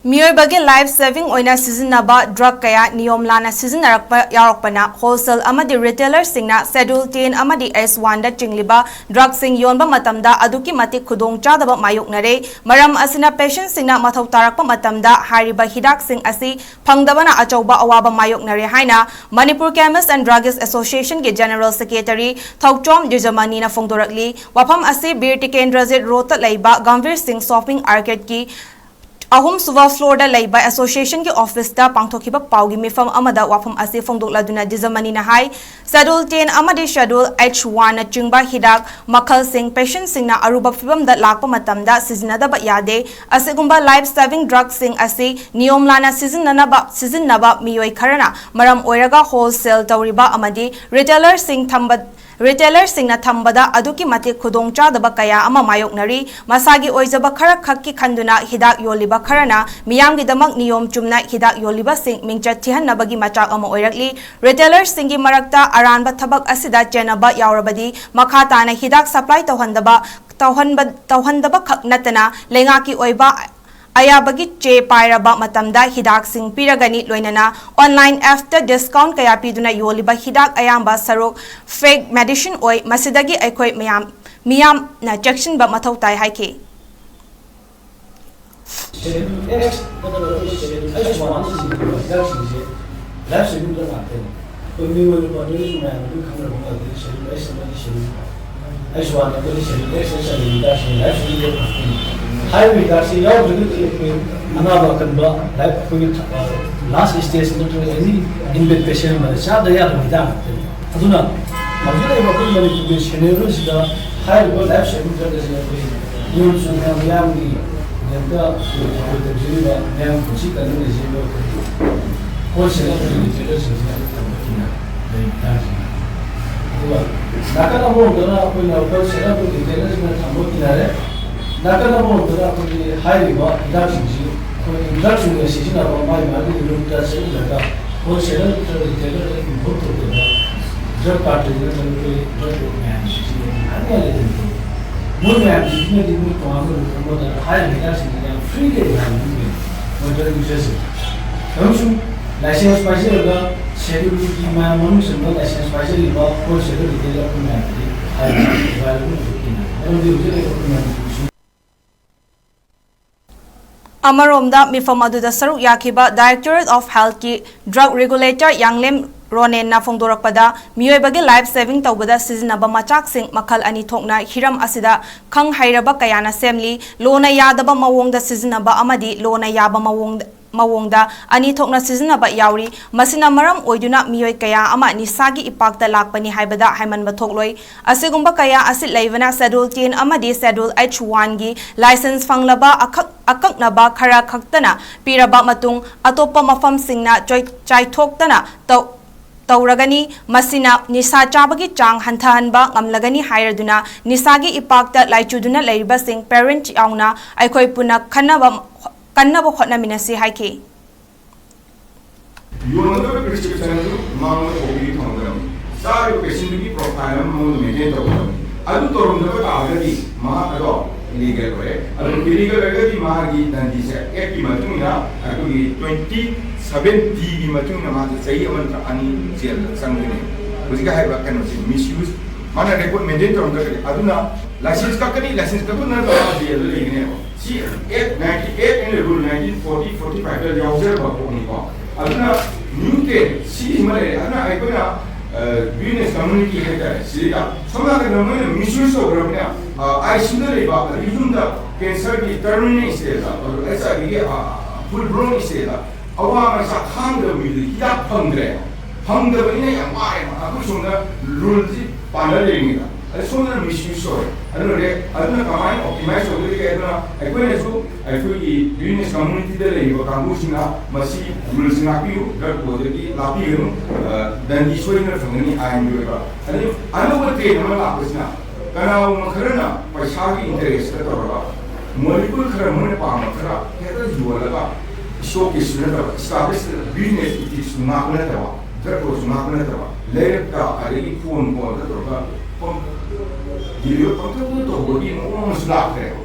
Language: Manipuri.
ꯃꯤꯑꯣꯏꯕꯒꯤ ꯂꯥꯏꯐ ꯁꯦꯚꯤꯡ ꯑꯣꯏꯅ ꯁꯤꯖꯤꯟꯅꯕ ꯗ꯭ꯔꯒ ꯀꯌꯥ ꯅꯤꯌꯣꯝ ꯂꯥꯟꯅ ꯁꯤꯖꯤꯟꯅꯔꯛꯄ ꯌꯥꯎꯔꯛꯄꯅ ꯍꯣꯜꯁꯦꯜ ꯑꯃꯗꯤ ꯔꯤꯇꯦꯂꯔꯁꯤꯡꯅ ꯁꯦꯗ꯭ꯌꯨꯜ 10 ꯑꯃꯗꯤ S1ꯗ ꯆꯤꯡꯂꯤꯕ ꯗ꯭ꯔꯒꯁꯤꯡ ꯌꯣꯟꯕ ꯃꯇꯝꯗ ꯑꯗꯨꯛꯀꯤ ꯃꯇꯤꯛ ꯈꯨꯗꯣꯡꯆꯥꯗꯕ ꯃꯥꯌꯣꯛꯅꯔꯦ꯫ ꯃꯔꯝ ꯑꯁꯤꯅ ꯄꯦꯁꯦꯟꯠꯁꯤꯡꯅ ꯃꯊꯧ ꯇꯥꯔꯛꯄ ꯃꯇꯝꯗ ꯍꯥꯏꯔꯤꯕ ꯍꯤꯗꯥꯛꯁꯤꯡ ꯑꯁꯤ ꯐꯪꯗꯕꯅ ꯑꯆꯧꯕ ꯑꯋꯥꯕ ꯃꯥꯌꯣꯛꯅꯔꯦ ꯍꯥꯏꯅ ꯃꯅꯤꯄꯨꯔ ꯀꯦꯃꯤꯁꯠ ꯑꯦꯟ ꯗ꯭ꯔꯒꯤꯁꯠ ꯑꯦꯁꯣꯁꯤꯌꯦꯁꯟꯒꯤ ꯖꯦꯅꯔꯦꯜ ꯁꯦꯀ꯭ꯔꯦꯇꯔꯤ ꯊꯧꯆꯣꯝ ꯖꯃꯅꯤꯅ ꯐꯣꯡꯗꯣꯔꯛꯂꯤ꯫ ꯋꯥꯐꯝ ꯑꯁꯤ ꯕꯤꯔ ꯔꯣꯗꯇ ꯂꯩꯕ ꯒꯝꯚꯤꯔ ꯁꯣꯄꯤꯡ ꯑꯥꯔꯀꯦꯗꯀꯤ ꯑꯍꯨꯝꯁꯨꯕ ꯐ꯭ꯂꯣꯔꯗ ꯂꯩꯕ ꯑꯦꯁꯣꯁꯤꯌꯦꯁꯟꯒꯤ ꯑꯣꯐꯤꯁꯇ ꯄꯥꯡꯊꯣꯛꯈꯤꯕ ꯄꯥꯎꯒꯤ ꯃꯤꯐꯝ ꯑꯃꯗ ꯋꯥꯐꯝ ꯑꯁꯤ ꯐꯣꯡꯗꯣꯛꯂꯗꯨꯅ ꯖꯃꯅꯤꯅ ꯍꯥꯏ ꯁꯦꯗ꯭ꯌꯨꯜ 10 ꯑꯃꯗꯤ ꯁꯦꯗ꯭ꯌꯨꯜ H1ꯅ ꯆꯤꯡꯕ ꯍꯤꯗꯥꯛ ꯃꯈꯜꯁꯤꯡ ꯄꯦꯁꯦꯟꯠꯁꯤꯡꯅ ꯑꯔꯨꯕ ꯐꯤꯚꯝꯗ ꯂꯥꯛꯄ ꯃꯇꯝꯗ ꯁꯤꯖꯤꯟꯅꯗꯕ ꯌꯥꯗꯦ꯫ ꯑꯁꯤꯒꯨꯝꯕ ꯂꯥꯏꯐ ꯁꯦꯚꯤꯡ ꯗ꯭ꯔꯒꯁꯤꯡ ꯑꯁꯤ ꯅꯤꯌꯣꯝ ꯂꯥꯟꯅ ꯁꯤꯖꯤꯟꯅꯕ ꯃꯤꯑꯣꯏ ꯈꯔꯅ ꯃꯔꯝ ꯑꯣꯏꯔꯒ ꯍꯣꯜꯁꯦꯜ ꯇꯧꯔꯤꯕ ꯑꯃꯗꯤ ꯔꯤꯇꯦꯂꯔꯁꯤꯡꯅ ꯊꯝꯕꯗ ꯑꯗꯨꯛꯀꯤ ꯃꯇꯤꯛ ꯈꯨꯗꯣꯡꯆꯥꯗꯕ ꯀꯌꯥ ꯑꯃ ꯃꯥꯌꯣꯛꯅꯔꯤ꯫ ꯃꯁꯥꯒꯤ ꯑꯣꯏꯖꯕ ꯈꯔ ꯈꯛꯀꯤ ꯈꯟꯗꯨꯅ ꯍꯤꯗꯥꯛ ꯌꯣꯜꯂꯤꯕ ꯈꯔꯅ ꯃꯤꯌꯥꯝꯒꯤꯗꯃꯛ ꯅꯤꯌꯣꯝ ꯆꯨꯝꯅ ꯍꯤꯗꯥꯛ ꯌꯣꯜꯂꯤꯕꯁꯤꯡ ꯃꯤꯡꯆꯠ ꯊꯤꯍꯟꯅꯕꯒꯤ ꯃꯆꯥꯛ ꯑꯃ ꯑꯣꯏꯔꯛꯂꯤ꯫ ꯔꯤꯇꯦꯂꯔꯁꯤꯡꯒꯤ ꯃꯔꯛꯇ ꯑꯔꯥꯟꯕ ꯊꯕꯛ ꯑꯁꯤꯗ ꯆꯦꯟꯅꯕ ꯌꯥꯎꯔꯕꯗꯤ ꯃꯈꯥ ꯇꯥꯅ ꯍꯤꯗꯥꯛ ꯁꯄ꯭ꯂꯥꯏ ꯇꯧꯍꯟꯗꯕ ꯈꯛ ꯅꯠꯇꯅ ꯂꯩꯉꯥꯛꯀꯤ ꯑꯣꯏꯕ ꯑꯌꯥꯕꯒꯤ ꯆꯦ ꯄꯥꯏꯔꯕ ꯃꯇꯝꯗ ꯍꯤꯗꯥꯛꯁꯤꯡ ꯄꯤꯔꯒꯅꯤ꯫ ꯂꯣꯏꯅꯅ ꯑꯣꯟꯂꯥꯏꯟ ꯑꯦꯞꯇ ꯗꯤꯁꯀꯥꯎꯟꯠ ꯀꯌꯥ ꯄꯤꯗꯨꯅ ꯌꯣꯜꯂꯤꯕ ꯍꯤꯗꯥꯛ ꯑꯌꯥꯝꯕ ꯁꯔꯨꯛ ꯐꯦꯛ ꯃꯦꯗꯤꯁꯤꯟ ꯑꯣꯏ꯫ ꯃꯁꯤꯗꯒꯤ ꯑꯩꯈꯣꯏ ꯃꯤꯌꯥꯝꯅ ꯆꯦꯛꯁꯤꯟꯕ ꯃꯊꯧ ꯇꯥꯏ ꯍꯥꯏꯈꯤ꯫ last stage any invalid patient chada ya da aduna mabila ba ko mari ku scenario sida high level life saving drugs you should have yamni yanda the jiva yam kuchi kan ne jiva ko se ne retailers nakana mo dana ko na ko se na ko retailers na thambo kinare nakana mo dana ko high level reduction reduction में सीजन अब हमारे मार्केट में लोग क्या सेल लगा वो सेलर रिटेलर एक बहुत होते हैं जब पार्टी में चल के जब मैं सीजन आने वाले दिन वो मैं सीजन दिन में काम करूँ वो हाई लेकर सीजन फ्री के लिए वो जरूर विशेष है हम शुरू लाइसेंस पाइसे लगा शेड्यूल की मैं मनुष्य संबंध लाइसेंस पाइसे लिबा वो शेड्यूल रिटेलर को मैं हाई वाले को और भी उसे लेकर अमरोमदा मिफम अदुदा सरुक याखिबा डायरेक्टोरेट ऑफ हेल्थ की ड्रग रेगुलेटर यांगलेम रोनेन फोंदोरकपदा मियोइबगे लाइफ सेविंग तौबदा सिजनबा मचाकसिंग मखल अनि थोकना हिरम असिदा खंग हैरबा कयाना सेमली लोना यादबा मवोंगदा सिजनबा अमदी लोना याबा मवोंगदा अनि थोकना सिजनबा यावरी मसिना मरम ओइदुना मियोइ कया अमा निसागी इपाकता लाकपनी हाइबदा हाइमनबा थोकलोइ असिगुंबा कया असि लैबना शेड्यूल 10 अमदी शेड्यूल H1 गी लाइसेंस फंगलबा अकक्नबा खरा खक्तना पीरबा मतुंग अतोप्पा मफमसिंगना चाइथोक्तना तौरगनी मसिना निसा चाबगी चांग हंथहनबा ngamlagani हाइरदुना निसागी इपाकता लाइचुदुना लैरिबसिंग पेरेंट याउना अखोइ पुना कन्नबा होटनामिनसी हाइखि योनदो प्रिस्क्रिप्शन मांग ओबी थंगरम सारे पेशेंट की प्रोफाइल में मेंटेन करगम अदु तोरमदो तागदी मा अदो इलीगल वे अदु इलीगल वेगदी मागी दंदी से एक की मतुंगा अदुगी 27D की मतुंगा मा सही अमन अनि जेल संगने बुझिगा हाइबा कनोसी मिसयूज माना रेकॉर्ड मेंटेन करगम अदुना लाइसेंस का लाइसेंस का ना jail लेगने C 898 in rule 1940 45 da yausar ba ko ni ba aduna new te si mare ana aikona business community haida sida samna ka namane misuseograpna ai sindare ba rizunda cancer ki terminal stage or aisa ki full blown stage awa ma sa khang da mi ya phangre phangda bani ya mai ma aku sunda rule ji panale ni da I saw the misuse of it. I don't know, I don't know how to optimize it. I couldn't do I feel the business community there, you can go to Masi, rules in Apu, drug quality, Lapium, then the swing from any iron river. And if I know what they are not now, Kana Makarana, by Shagi interest, molecule Karamuna Pamakara, Heather Juala, showcase establish business, it is not letter, that was not letter, later, I really phone call the Dilio, to go in almost black there.